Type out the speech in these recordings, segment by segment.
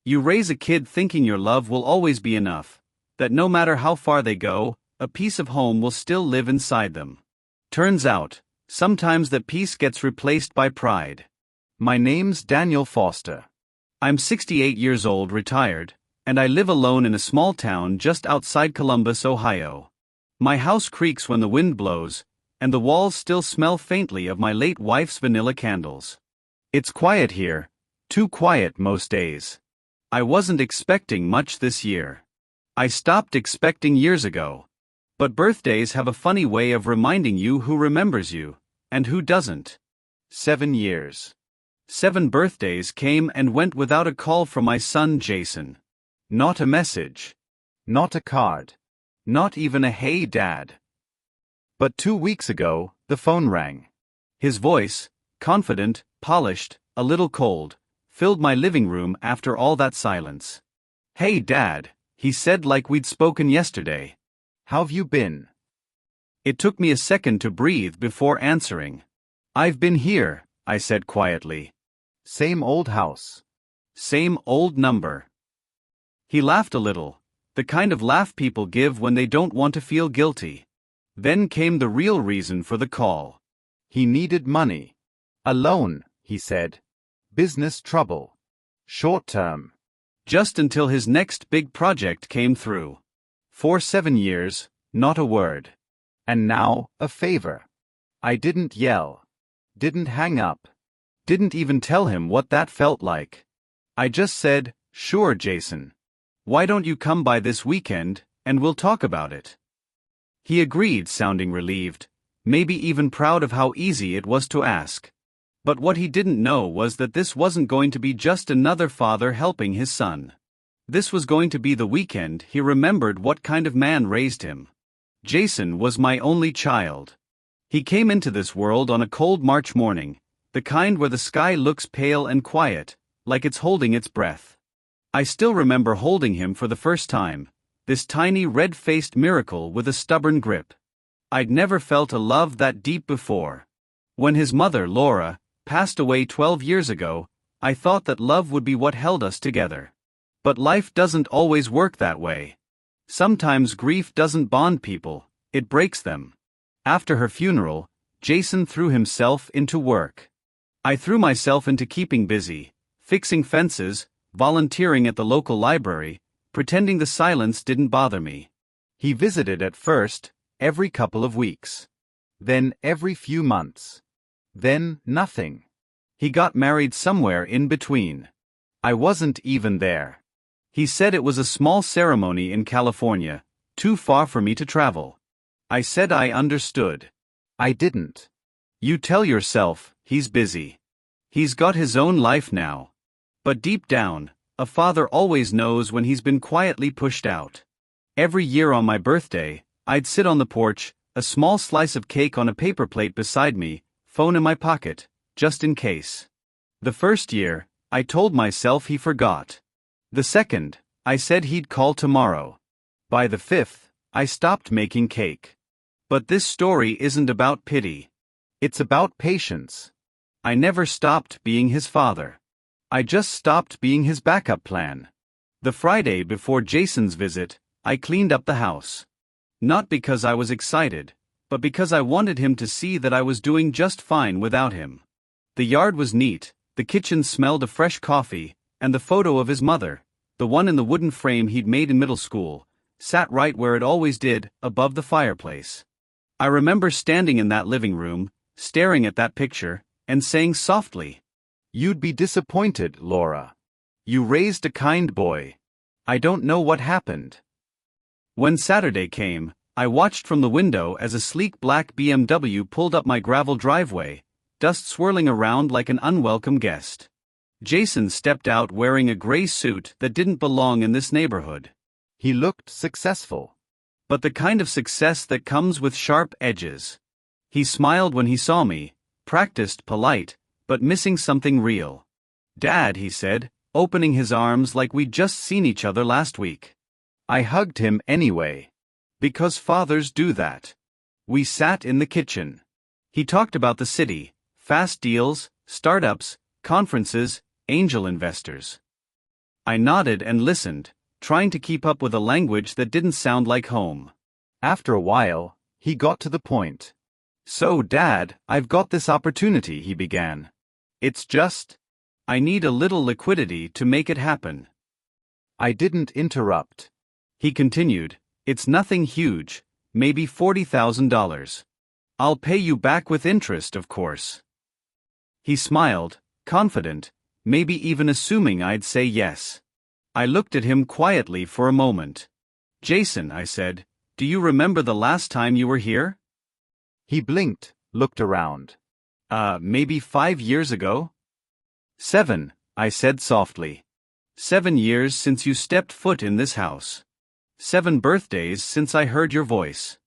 You raise a kid thinking your love will always be enough, that no matter how far they go, a piece of home will still live inside them. Turns out, sometimes that peace gets replaced by pride. My name's Daniel Foster. I'm 68 years old, retired, and I live alone in a small town just outside Columbus, Ohio. My house creaks when the wind blows, and the walls still smell faintly of my late wife's vanilla candles. It's quiet here, too quiet most days. I wasn't expecting much this year. I stopped expecting years ago. But birthdays have a funny way of reminding you who remembers you, and who doesn't. 7 years. 7 birthdays came and went without a call from my son Jason. Not a message. Not a card. Not even a "Hey, Dad." But 2 weeks ago, the phone rang. His voice, confident, polished, a little cold, filled my living room after all that silence. "Hey, Dad," he said like we'd spoken yesterday. "How've you been?" It took me a second to breathe before answering. "I've been here," I said quietly. "Same old house. Same old number." He laughed a little, the kind of laugh people give when they don't want to feel guilty. Then came the real reason for the call. He needed money. "A loan," he said. "Business trouble. Short term." Just until his next big project came through. For 7 years, not a word. And now, a favor. I didn't yell. Didn't hang up. Didn't even tell him what that felt like. I just said, "Sure, Jason. Why don't you come by this weekend, and we'll talk about it?" He agreed, sounding relieved, maybe even proud of how easy it was to ask. But what he didn't know was that this wasn't going to be just another father helping his son. This was going to be the weekend he remembered what kind of man raised him. Jason was my only child. He came into this world on a cold March morning, the kind where the sky looks pale and quiet, like it's holding its breath. I still remember holding him for the first time, this tiny red-faced miracle with a stubborn grip. I'd never felt a love that deep before. When his mother, Laura, passed away 12 years ago, I thought that love would be what held us together. But life doesn't always work that way. Sometimes grief doesn't bond people, it breaks them. After her funeral, Jason threw himself into work. I threw myself into keeping busy, fixing fences, volunteering at the local library, pretending the silence didn't bother me. He visited at first, every couple of weeks. Then every few months. Then nothing. He got married somewhere in between. I wasn't even there. He said it was a small ceremony in California, too far for me to travel. I said I understood. I didn't. You tell yourself, he's busy. He's got his own life now. But deep down, a father always knows when he's been quietly pushed out. Every year on my birthday, I'd sit on the porch, a small slice of cake on a paper plate beside me, phone in my pocket, just in case. The first year, I told myself he forgot. The second, I said he'd call tomorrow. By the 5th, I stopped making cake. But this story isn't about pity. It's about patience. I never stopped being his father. I just stopped being his backup plan. The Friday before Jason's visit, I cleaned up the house. Not because I was excited, but because I wanted him to see that I was doing just fine without him. The yard was neat, the kitchen smelled of fresh coffee, and the photo of his mother, the one in the wooden frame he'd made in middle school, sat right where it always did, above the fireplace. I remember standing in that living room, staring at that picture, and saying softly, "You'd be disappointed, Laura. You raised a kind boy. I don't know what happened." When Saturday came, I watched from the window as a sleek black BMW pulled up my gravel driveway, dust swirling around like an unwelcome guest. Jason stepped out wearing a gray suit that didn't belong in this neighborhood. He looked successful. But the kind of success that comes with sharp edges. He smiled when he saw me, practiced polite, but missing something real. "Dad," he said, opening his arms like we'd just seen each other last week. I hugged him anyway. Because fathers do that. We sat in the kitchen. He talked about the city, fast deals, startups, conferences, angel investors. I nodded and listened, trying to keep up with a language that didn't sound like home. After a while, he got to the point. So, Dad, I've got this opportunity, he began. It's just, I need a little liquidity to make it happen. I didn't interrupt. He continued, it's nothing huge, maybe $40,000. I'll pay you back with interest, of course. He smiled, confident, maybe even assuming I'd say yes. I looked at him quietly for a moment. Jason, I said, do you remember the last time you were here? He blinked, looked around. Maybe 5 years ago? 7, I said softly. 7 years since you stepped foot in this house. 7 birthdays since I heard your voice.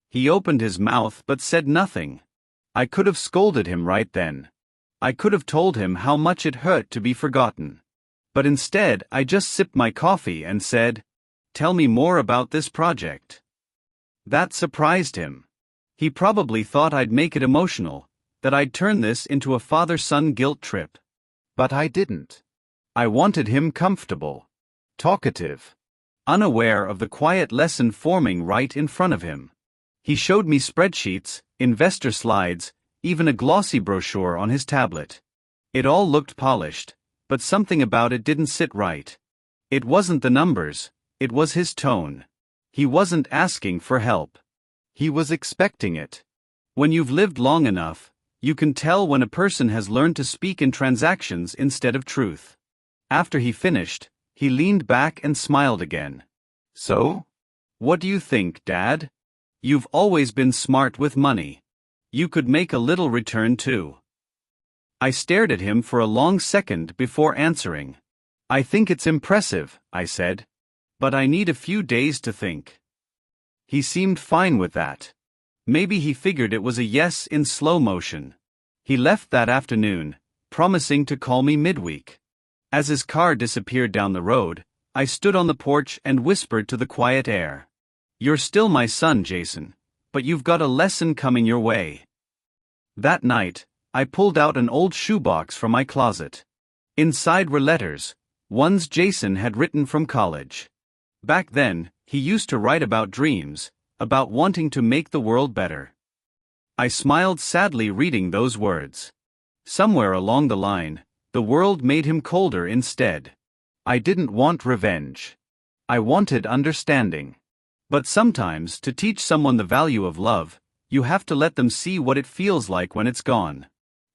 He opened his mouth but said nothing. I could have scolded him right then. I could have told him how much it hurt to be forgotten. But instead, I just sipped my coffee and said, tell me more about this project. That surprised him. He probably thought I'd make it emotional, that I'd turn this into a father-son guilt trip. But I didn't. I wanted him comfortable, talkative, unaware of the quiet lesson forming right in front of him. He showed me spreadsheets, investor slides, even a glossy brochure on his tablet. It all looked polished, but something about it didn't sit right. It wasn't the numbers, it was his tone. He wasn't asking for help. He was expecting it. When you've lived long enough, you can tell when a person has learned to speak in transactions instead of truth. After he finished, he leaned back and smiled again. So? What do you think, Dad? You've always been smart with money. You could make a little return too. I stared at him for a long second before answering. I think it's impressive, I said. But I need a few days to think. He seemed fine with that. Maybe he figured it was a yes in slow motion. He left that afternoon, promising to call me midweek. As his car disappeared down the road, I stood on the porch and whispered to the quiet air. You're still my son, Jason, but you've got a lesson coming your way. That night, I pulled out an old shoebox from my closet. Inside were letters, ones Jason had written from college. Back then, he used to write about dreams, about wanting to make the world better. I smiled sadly reading those words. Somewhere along the line, the world made him colder instead. I didn't want revenge. I wanted understanding. But sometimes, to teach someone the value of love, you have to let them see what it feels like when it's gone.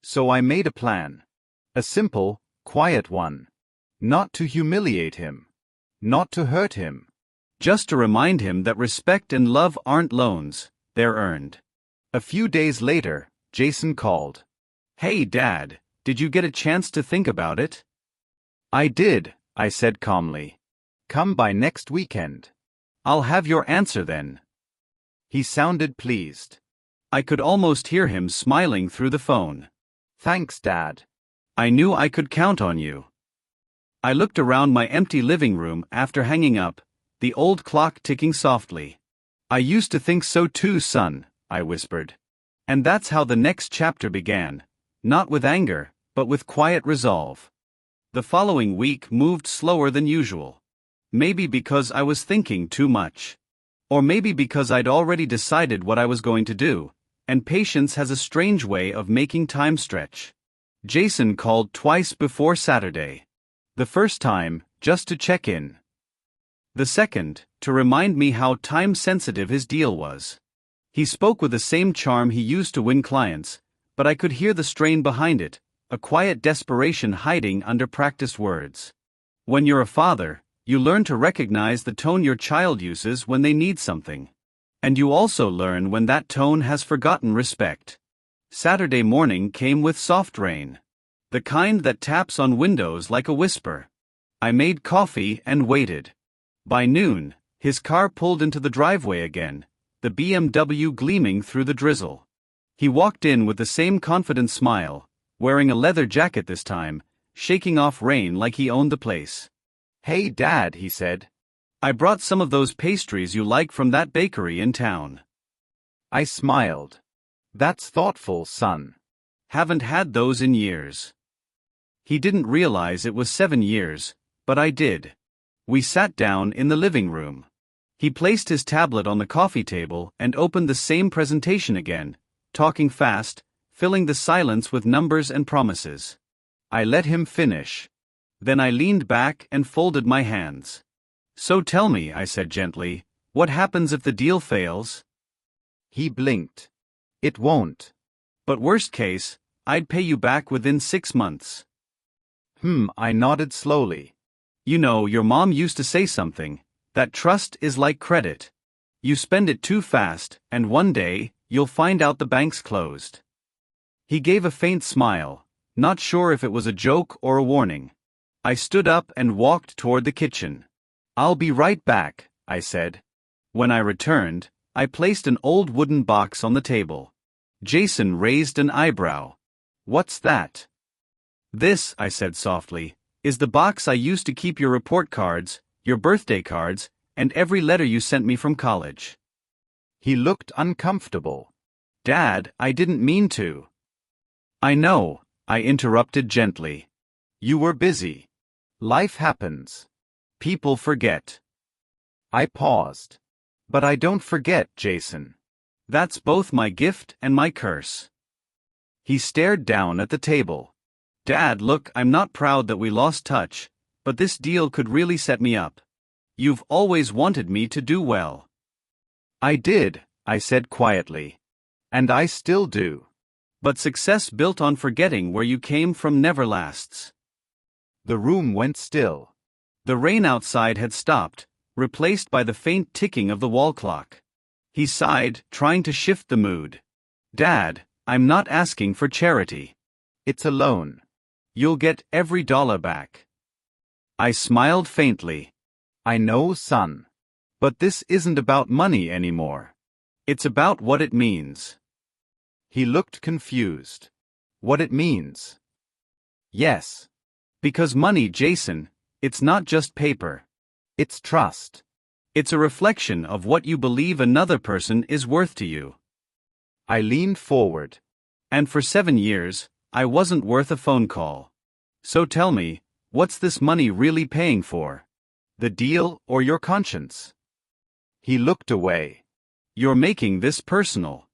So I made a plan. A simple, quiet one. Not to humiliate him. Not to hurt him. Just to remind him that respect and love aren't loans, they're earned. A few days later, Jason called. Hey, Dad, did you get a chance to think about it? I did, I said calmly. Come by next weekend. I'll have your answer then. He sounded pleased. I could almost hear him smiling through the phone. Thanks, Dad. I knew I could count on you. I looked around my empty living room after hanging up, the old clock ticking softly. I used to think so too, son, I whispered. And that's how the next chapter began, not with anger, but with quiet resolve. The following week moved slower than usual. Maybe because I was thinking too much. Or maybe because I'd already decided what I was going to do, and patience has a strange way of making time stretch. Jason called twice before Saturday. The first time, just to check in. The second, to remind me how time-sensitive his deal was. He spoke with the same charm he used to win clients, but I could hear the strain behind it, a quiet desperation hiding under practiced words. When you're a father, you learn to recognize the tone your child uses when they need something. And you also learn when that tone has forgotten respect. Saturday morning came with soft rain. The kind that taps on windows like a whisper. I made coffee and waited. By noon, his car pulled into the driveway again, the BMW gleaming through the drizzle. He walked in with the same confident smile, wearing a leather jacket this time, shaking off rain like he owned the place. Hey, Dad, he said. I brought some of those pastries you like from that bakery in town. I smiled. That's thoughtful, son. Haven't had those in years. He didn't realize it was 7 years, but I did. We sat down in the living room. He placed his tablet on the coffee table and opened the same presentation again, talking fast, filling the silence with numbers and promises. I let him finish. Then I leaned back and folded my hands. So tell me, I said gently, what happens if the deal fails? He blinked. It won't. But worst case, I'd pay you back within 6 months. I nodded slowly. You know, your mom used to say something, that trust is like credit. You spend it too fast, and one day, you'll find out the bank's closed. He gave a faint smile, not sure if it was a joke or a warning. I stood up and walked toward the kitchen. I'll be right back, I said. When I returned, I placed an old wooden box on the table. Jason raised an eyebrow. What's that? This, I said softly, is the box I used to keep your report cards, your birthday cards, and every letter you sent me from college. He looked uncomfortable. Dad, I didn't mean to. I know, I interrupted gently. You were busy. Life happens. People forget. I paused. But I don't forget, Jason. That's both my gift and my curse. He stared down at the table. Dad, look, I'm not proud that we lost touch, but this deal could really set me up. You've always wanted me to do well. I did, I said quietly. And I still do. But success built on forgetting where you came from never lasts. The room went still. The rain outside had stopped, replaced by the faint ticking of the wall clock. He sighed, trying to shift the mood. Dad, I'm not asking for charity. It's a loan. You'll get every dollar back. I smiled faintly. I know, son. But this isn't about money anymore. It's about what it means. He looked confused. What it means? Yes. Because money, Jason, it's not just paper. It's trust. It's a reflection of what you believe another person is worth to you. I leaned forward. And for 7 years, I wasn't worth a phone call. So tell me, what's this money really paying for? The deal or your conscience? He looked away. You're making this personal.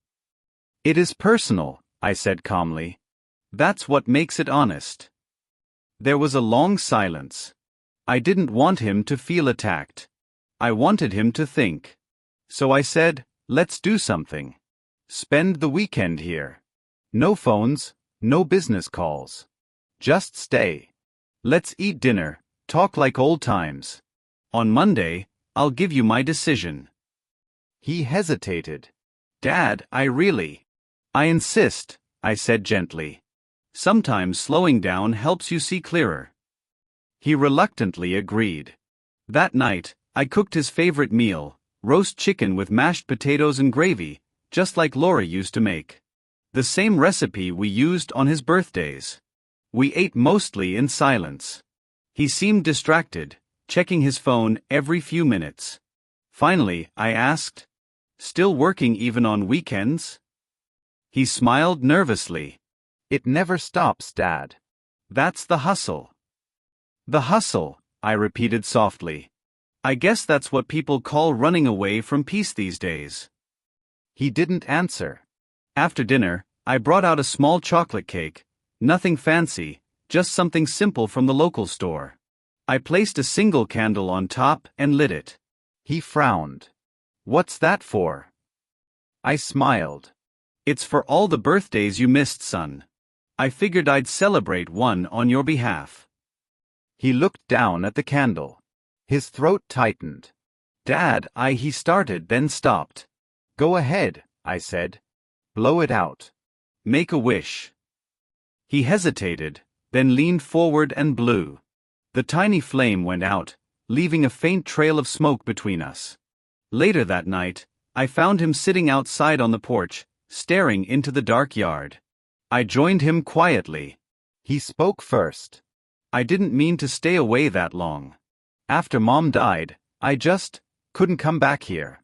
It is personal, I said calmly. That's what makes it honest. There was a long silence. I didn't want him to feel attacked. I wanted him to think. So I said, let's do something. Spend the weekend here. No phones, no business calls. Just stay. Let's eat dinner, talk like old times. On Monday, I'll give you my decision. He hesitated. Dad, I insist, I said gently. Sometimes slowing down helps you see clearer. He reluctantly agreed. That night, I cooked his favorite meal, roast chicken with mashed potatoes and gravy, just like Laura used to make. The same recipe we used on his birthdays. We ate mostly in silence. He seemed distracted, checking his phone every few minutes. Finally, I asked, still working even on weekends? He smiled nervously. It never stops, Dad. That's the hustle. The hustle, I repeated softly. I guess that's what people call running away from peace these days. He didn't answer. After dinner, I brought out a small chocolate cake, nothing fancy, just something simple from the local store. I placed a single candle on top and lit it. He frowned. What's that for? I smiled. It's for all the birthdays you missed, son. I figured I'd celebrate one on your behalf. He looked down at the candle. His throat tightened. Dad, he started, then stopped. Go ahead, I said. Blow it out. Make a wish. He hesitated, then leaned forward and blew. The tiny flame went out, leaving a faint trail of smoke between us. Later that night, I found him sitting outside on the porch, staring into the dark yard. I joined him quietly. He spoke first. I didn't mean to stay away that long. After Mom died, I just couldn't come back here.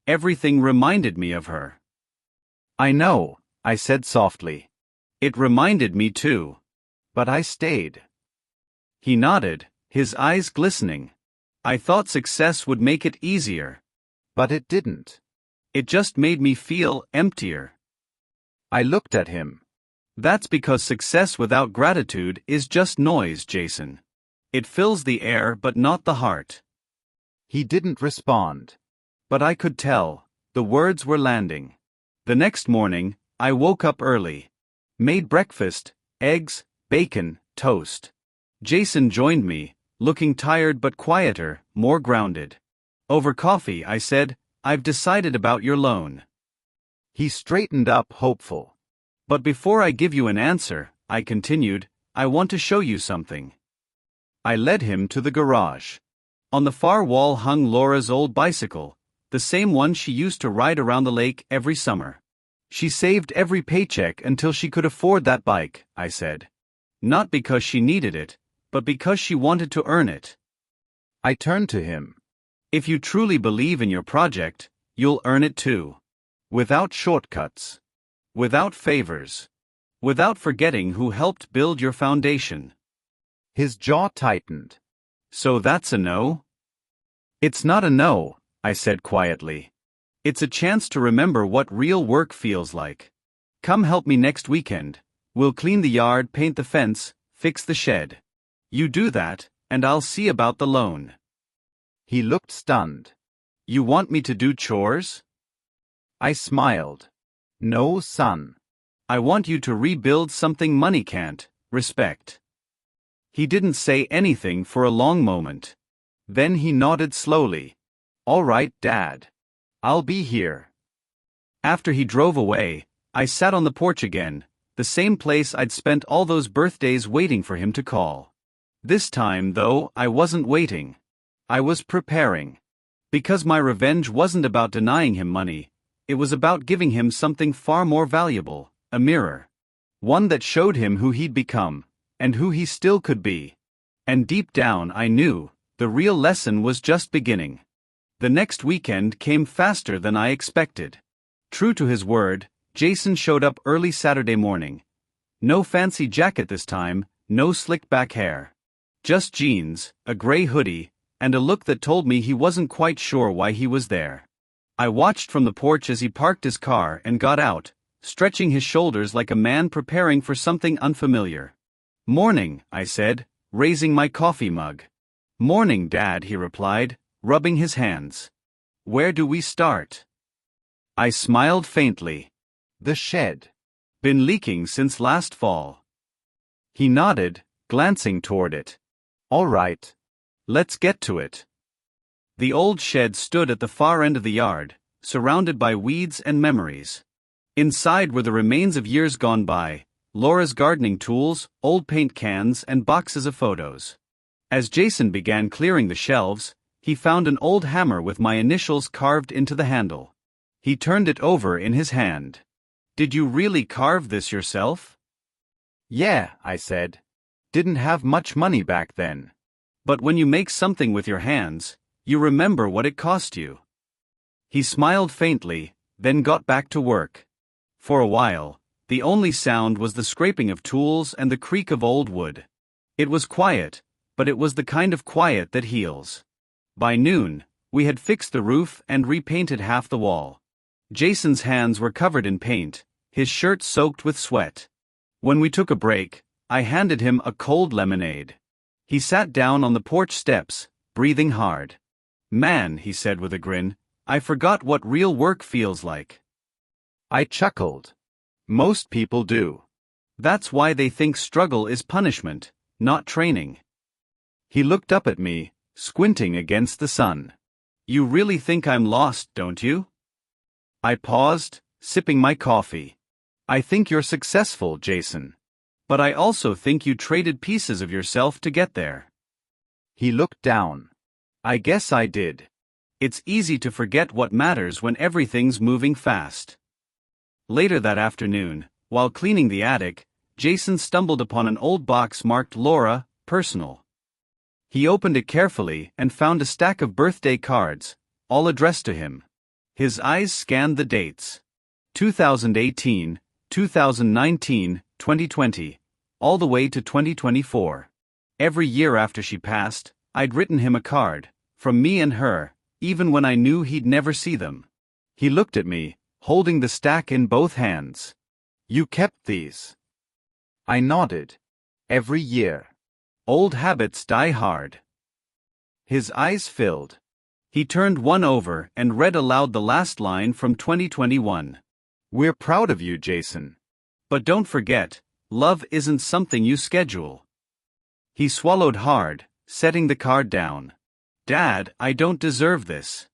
Everything reminded me of her. I know, I said softly. It reminded me too. But I stayed. He nodded, his eyes glistening. I thought success would make it easier. But it didn't. It just made me feel emptier. I looked at him. That's because success without gratitude is just noise, Jason. It fills the air but not the heart. He didn't respond. But I could tell. The words were landing. The next morning, I woke up early. Made breakfast, eggs, bacon, toast. Jason joined me, looking tired but quieter, more grounded. Over coffee, I said, "I've decided about your loan." He straightened up, hopeful. "But before I give you an answer," I continued, "I want to show you something." I led him to the garage. On the far wall hung Laura's old bicycle, the same one she used to ride around the lake every summer. She saved every paycheck until she could afford that bike, I said. Not because she needed it, but because she wanted to earn it. I turned to him. If you truly believe in your project, you'll earn it too. Without shortcuts. Without favors. Without forgetting who helped build your foundation. His jaw tightened. So that's a no? It's not a no, I said quietly. It's a chance to remember what real work feels like. Come help me next weekend. We'll clean the yard, paint the fence, fix the shed. You do that, and I'll see about the loan. He looked stunned. You want me to do chores? I smiled. No, son. I want you to rebuild something money can't, respect. He didn't say anything for a long moment. Then he nodded slowly. All right, Dad. I'll be here. After he drove away, I sat on the porch again, the same place I'd spent all those birthdays waiting for him to call. This time, though, I wasn't waiting. I was preparing. Because my revenge wasn't about denying him money, it was about giving him something far more valuable, a mirror. One that showed him who he'd become, and who he still could be. And deep down I knew, the real lesson was just beginning. The next weekend came faster than I expected. True to his word, Jason showed up early Saturday morning. No fancy jacket this time, no slick back hair. Just jeans, a gray hoodie, and a look that told me he wasn't quite sure why he was there. I watched from the porch as he parked his car and got out, stretching his shoulders like a man preparing for something unfamiliar. "Morning," I said, raising my coffee mug. "Morning, Dad," he replied, rubbing his hands. "Where do we start?" I smiled faintly. The shed. Been leaking since last fall. He nodded, glancing toward it. All right. Let's get to it. The old shed stood at the far end of the yard, surrounded by weeds and memories. Inside were the remains of years gone by, Laura's gardening tools, old paint cans, and boxes of photos. As Jason began clearing the shelves, he found an old hammer with my initials carved into the handle. He turned it over in his hand. "Did you really carve this yourself?" "Yeah," I said. "Didn't have much money back then." "But when you make something with your hands, you remember what it cost you." He smiled faintly, then got back to work. For a while, the only sound was the scraping of tools and the creak of old wood. It was quiet, but it was the kind of quiet that heals. By noon, we had fixed the roof and repainted half the wall. Jason's hands were covered in paint, his shirt soaked with sweat. When we took a break, I handed him a cold lemonade. He sat down on the porch steps, breathing hard. "Man," he said with a grin, "I forgot what real work feels like." I chuckled. Most people do. That's why they think struggle is punishment, not training. He looked up at me, squinting against the sun. "You really think I'm lost, don't you?" I paused, sipping my coffee. "I think you're successful, Jason. But I also think you traded pieces of yourself to get there." He looked down. "I guess I did. It's easy to forget what matters when everything's moving fast." Later that afternoon, while cleaning the attic, Jason stumbled upon an old box marked Laura, Personal. He opened it carefully and found a stack of birthday cards, all addressed to him. His eyes scanned the dates. 2018, 2019, 2020, all the way to 2024. Every year after she passed, I'd written him a card, from me and her, even when I knew he'd never see them. He looked at me, holding the stack in both hands. "You kept these?" I nodded. "Every year. Old habits die hard." His eyes filled. He turned one over and read aloud the last line from 2021. "We're proud of you, Jason. But don't forget, love isn't something you schedule." He swallowed hard, setting the card down. "Dad, I don't deserve this."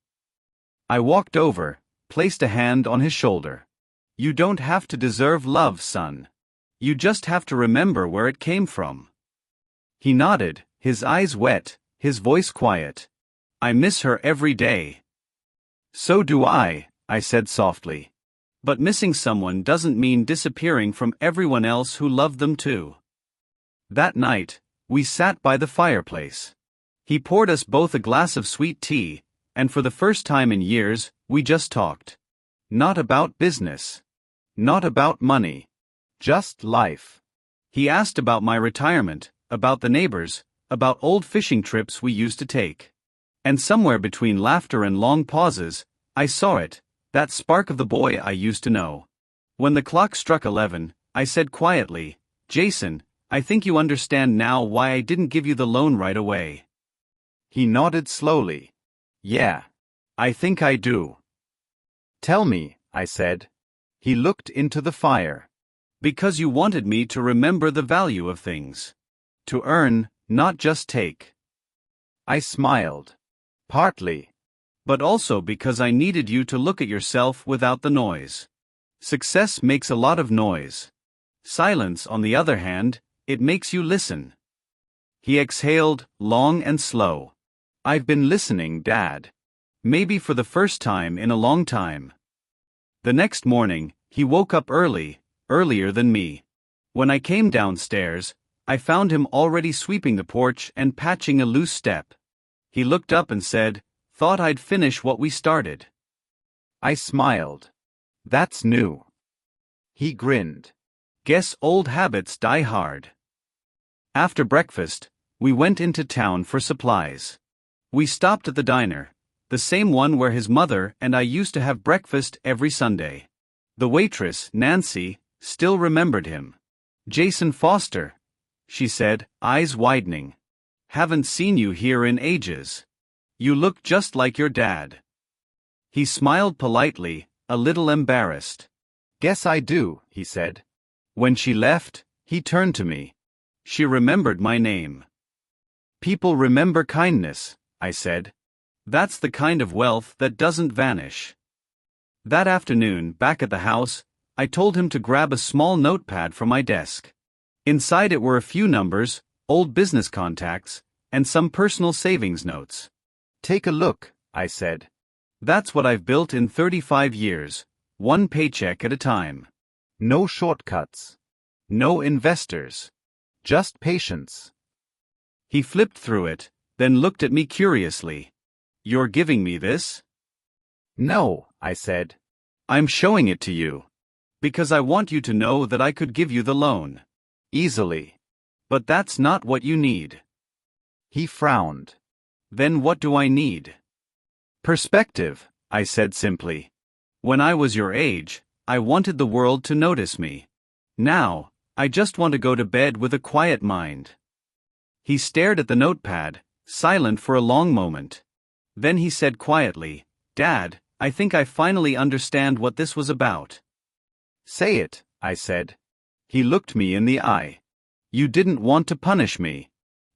I walked over, placed a hand on his shoulder. "You don't have to deserve love, son. You just have to remember where it came from." He nodded, his eyes wet, his voice quiet. "I miss her every day." "So do I," said softly. "But missing someone doesn't mean disappearing from everyone else who loved them too." That night, we sat by the fireplace. He poured us both a glass of sweet tea, and for the first time in years, we just talked. Not about business. Not about money. Just life. He asked about my retirement, about the neighbors, about old fishing trips we used to take. And somewhere between laughter and long pauses, I saw it, that spark of the boy I used to know. When the clock struck 11, I said quietly, "Jason, I think you understand now why I didn't give you the loan right away." He nodded slowly. "Yeah. I think I do." "Tell me," I said. He looked into the fire. "Because you wanted me to remember the value of things. To earn, not just take." I smiled. "Partly. But also because I needed you to look at yourself without the noise. Success makes a lot of noise. Silence, on the other hand, it makes you listen." He exhaled, long and slow. "I've been listening, Dad. Maybe for the first time in a long time." The next morning, he woke up early, earlier than me. When I came downstairs, I found him already sweeping the porch and patching a loose step. He looked up and said, "Thought I'd finish what we started." I smiled. "That's new." He grinned. "Guess old habits die hard." After breakfast, we went into town for supplies. We stopped at the diner, the same one where his mother and I used to have breakfast every Sunday. The waitress, Nancy, still remembered him. "Jason Foster," she said, eyes widening. "Haven't seen you here in ages. You look just like your dad." He smiled politely, a little embarrassed. "Guess I do," he said. When she left, he turned to me. She remembered my name. "People remember kindness," I said. "That's the kind of wealth that doesn't vanish." That afternoon, back at the house, I told him to grab a small notepad from my desk. Inside it were a few numbers, old business contacts, and some personal savings notes. "Take a look," I said. "That's what I've built in 35 years, one paycheck at a time. No shortcuts. No investors. Just patience." He flipped through it, then looked at me curiously. "You're giving me this?" "No," I said. "I'm showing it to you. Because I want you to know that I could give you the loan. Easily. But that's not what you need." He frowned. "Then what do I need?" "Perspective," I said simply. "When I was your age, I wanted the world to notice me. Now, I just want to go to bed with a quiet mind." He stared at the notepad, silent for a long moment. Then he said quietly, "Dad, I think I finally understand what this was about." "Say it," I said. He looked me in the eye. "You didn't want to punish me.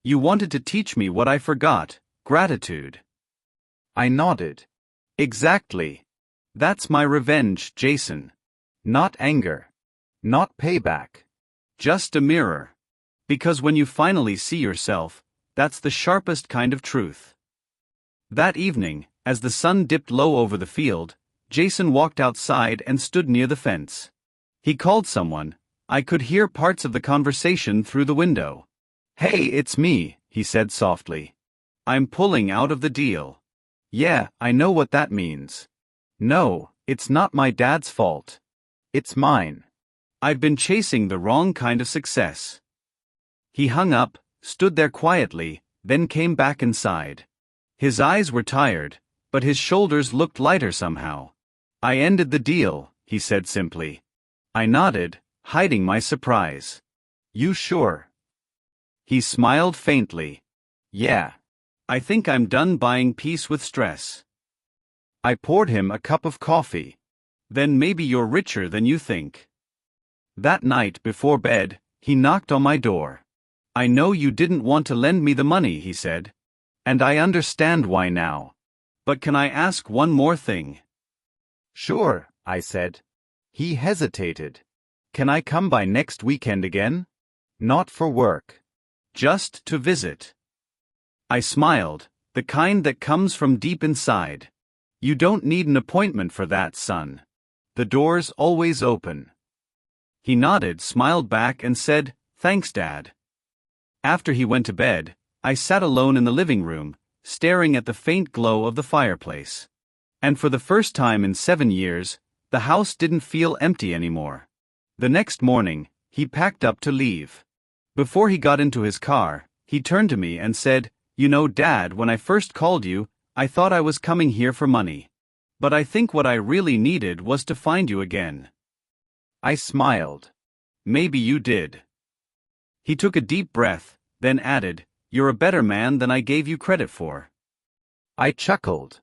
You wanted to teach me what I forgot, gratitude." I nodded. "Exactly. That's my revenge, Jason. Not anger. Not payback. Just a mirror. Because when you finally see yourself, that's the sharpest kind of truth." That evening, as the sun dipped low over the field, Jason walked outside and stood near the fence. He called someone. I could hear parts of the conversation through the window. "Hey, it's me," he said softly. "I'm pulling out of the deal." "Yeah, I know what that means." "No, it's not my dad's fault. It's mine. I've been chasing the wrong kind of success." He hung up, stood there quietly, then came back inside. His eyes were tired, but his shoulders looked lighter somehow. "I ended the deal," he said simply. I nodded, hiding my surprise. "You sure?" He smiled faintly. "Yeah. I think I'm done buying peace with stress." I poured him a cup of coffee. "Then maybe you're richer than you think." That night before bed, he knocked on my door. "I know you didn't want to lend me the money," he said. "And I understand why now. But can I ask one more thing?" "Sure," I said. He hesitated. "Can I come by next weekend again?" "Not for work. Just to visit." I smiled, the kind that comes from deep inside. "You don't need an appointment for that, son. The door's always open." He nodded, smiled back, and said, "Thanks, Dad." After he went to bed, I sat alone in the living room, staring at the faint glow of the fireplace. And for the first time in 7 years, the house didn't feel empty anymore. The next morning, he packed up to leave. Before he got into his car, he turned to me and said, "You know, Dad, when I first called you, I thought I was coming here for money. But I think what I really needed was to find you again." I smiled. "Maybe you did." He took a deep breath, then added, "You're a better man than I gave you credit for." I chuckled.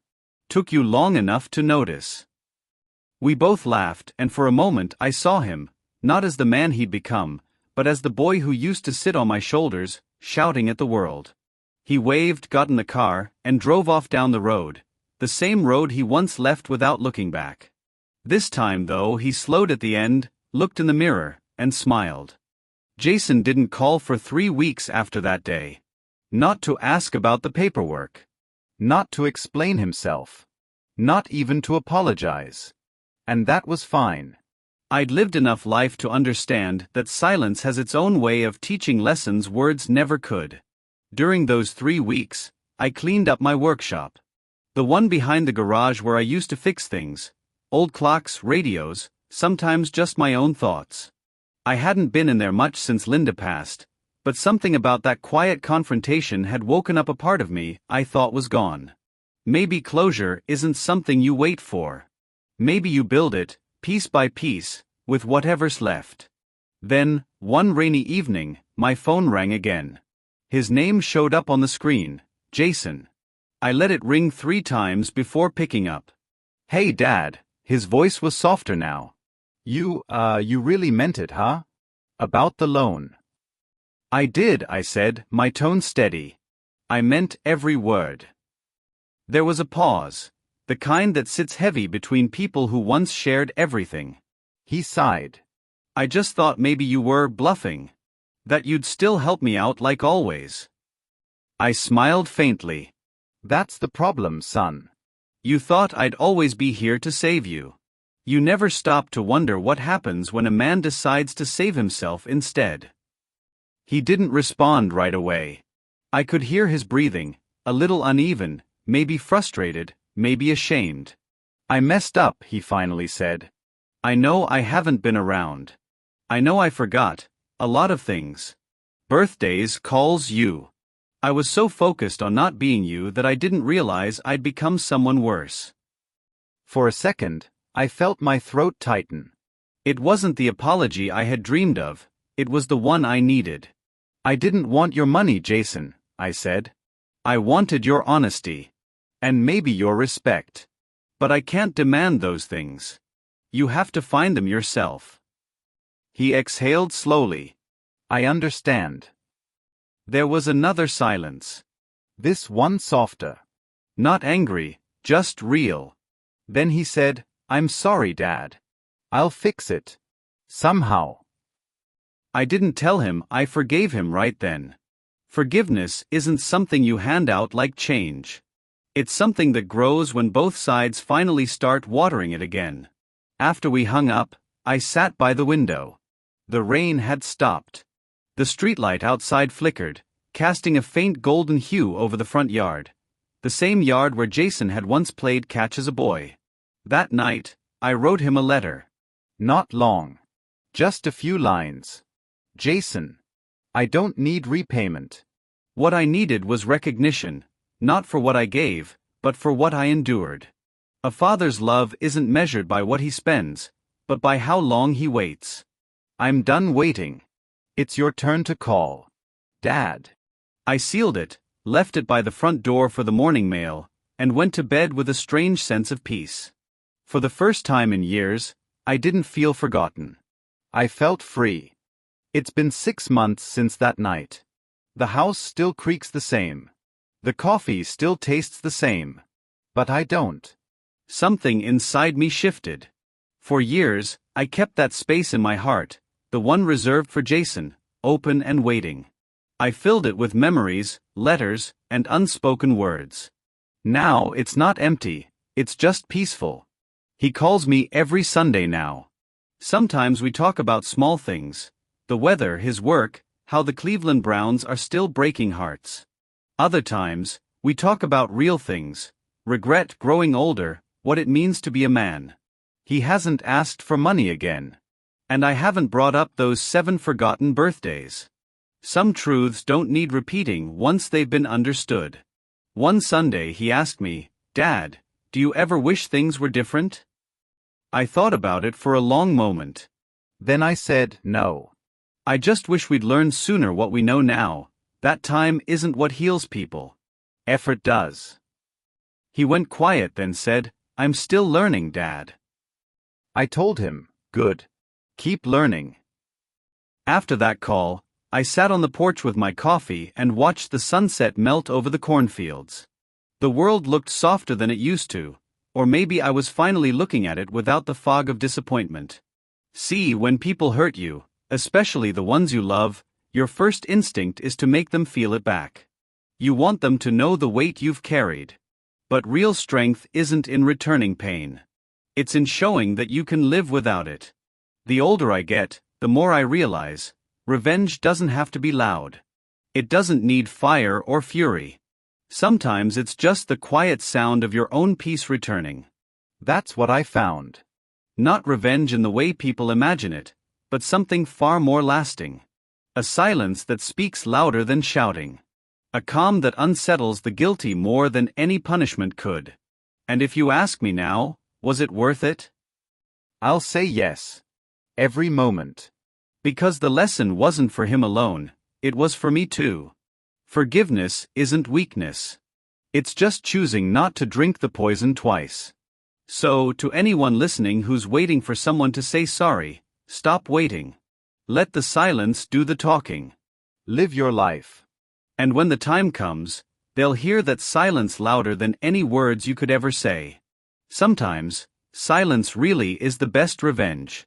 "Took you long enough to notice." We both laughed, and for a moment I saw him, not as the man he'd become, but as the boy who used to sit on my shoulders, shouting at the world. He waved, got in the car, and drove off down the road, the same road he once left without looking back. This time, though, he slowed at the end, looked in the mirror, and smiled. Jason didn't call for 3 weeks after that day. Not to ask about the paperwork. Not to explain himself. Not even to apologize. And that was fine. I'd lived enough life to understand that silence has its own way of teaching lessons words never could. During those 3 weeks, I cleaned up my workshop. The one behind the garage where I used to fix things. Old clocks, radios, sometimes just my own thoughts. I hadn't been in there much since Linda passed, but something about that quiet confrontation had woken up a part of me I thought was gone. Maybe closure isn't something you wait for. Maybe you build it, piece by piece, with whatever's left. Then, one rainy evening, my phone rang again. His name showed up on the screen, Jason. I let it ring 3 times before picking up. "Hey, Dad," his voice was softer now. You really meant it, huh? About the loan." "I did," I said, my tone steady. "I meant every word." There was a pause. The kind that sits heavy between people who once shared everything. He sighed. "I just thought maybe you were bluffing. That you'd still help me out like always." I smiled faintly. "That's the problem, son. You thought I'd always be here to save you. You never stopped to wonder what happens when a man decides to save himself instead." He didn't respond right away. I could hear his breathing, a little uneven, maybe frustrated, maybe ashamed. "I messed up," he finally said. "I know I haven't been around. I know I forgot a lot of things. Birthdays, calls, you. I was so focused on not being you that I didn't realize I'd become someone worse." For a second, I felt my throat tighten. It wasn't the apology I had dreamed of, it was the one I needed. "I didn't want your money, Jason," I said. "I wanted your honesty. And maybe your respect. But I can't demand those things. You have to find them yourself." He exhaled slowly. "I understand." There was another silence. This one softer. Not angry, just real. Then he said, "I'm sorry, Dad. I'll fix it. Somehow." I didn't tell him I forgave him right then. Forgiveness isn't something you hand out like change. It's something that grows when both sides finally start watering it again. After we hung up, I sat by the window. The rain had stopped. The streetlight outside flickered, casting a faint golden hue over the front yard. The same yard where Jason had once played catch as a boy. That night, I wrote him a letter. Not long. Just a few lines. "Jason, I don't need repayment. What I needed was recognition, not for what I gave, but for what I endured. A father's love isn't measured by what he spends, but by how long he waits. I'm done waiting. It's your turn to call. Dad. I sealed it, left it by the front door for the morning mail, and went to bed with a strange sense of peace. For the first time in years, I didn't feel forgotten. I felt free. It's been 6 months since that night. The house still creaks the same. The coffee still tastes the same. But I don't. Something inside me shifted. For years, I kept that space in my heart, the one reserved for Jason, open and waiting. I filled it with memories, letters, and unspoken words. Now it's not empty, it's just peaceful. He calls me every Sunday now. Sometimes we talk about small things, the weather, his work, how the Cleveland Browns are still breaking hearts. Other times, we talk about real things, regret growing older, what it means to be a man. He hasn't asked for money again. And I haven't brought up those 7 forgotten birthdays. Some truths don't need repeating once they've been understood. One Sunday he asked me, "Dad, do you ever wish things were different?" I thought about it for a long moment. Then I said, no. I just wish we'd learned sooner what we know now. That time isn't what heals people. Effort does. He went quiet, then said, "I'm still learning, Dad." I told him, good. Keep learning. After that call, I sat on the porch with my coffee and watched the sunset melt over the cornfields. The world looked softer than it used to, or maybe I was finally looking at it without the fog of disappointment. See, when people hurt you, especially the ones you love, your first instinct is to make them feel it back. You want them to know the weight you've carried. But real strength isn't in returning pain. It's in showing that you can live without it. The older I get, the more I realize, revenge doesn't have to be loud. It doesn't need fire or fury. Sometimes it's just the quiet sound of your own peace returning. That's what I found. Not revenge in the way people imagine it, but something far more lasting. A silence that speaks louder than shouting. A calm that unsettles the guilty more than any punishment could. And if you ask me now, was it worth it? I'll say yes. Every moment. Because the lesson wasn't for him alone, it was for me too. Forgiveness isn't weakness. It's just choosing not to drink the poison twice. So, to anyone listening who's waiting for someone to say sorry, stop waiting. Let the silence do the talking. Live your life. And when the time comes, they'll hear that silence louder than any words you could ever say. Sometimes, silence really is the best revenge.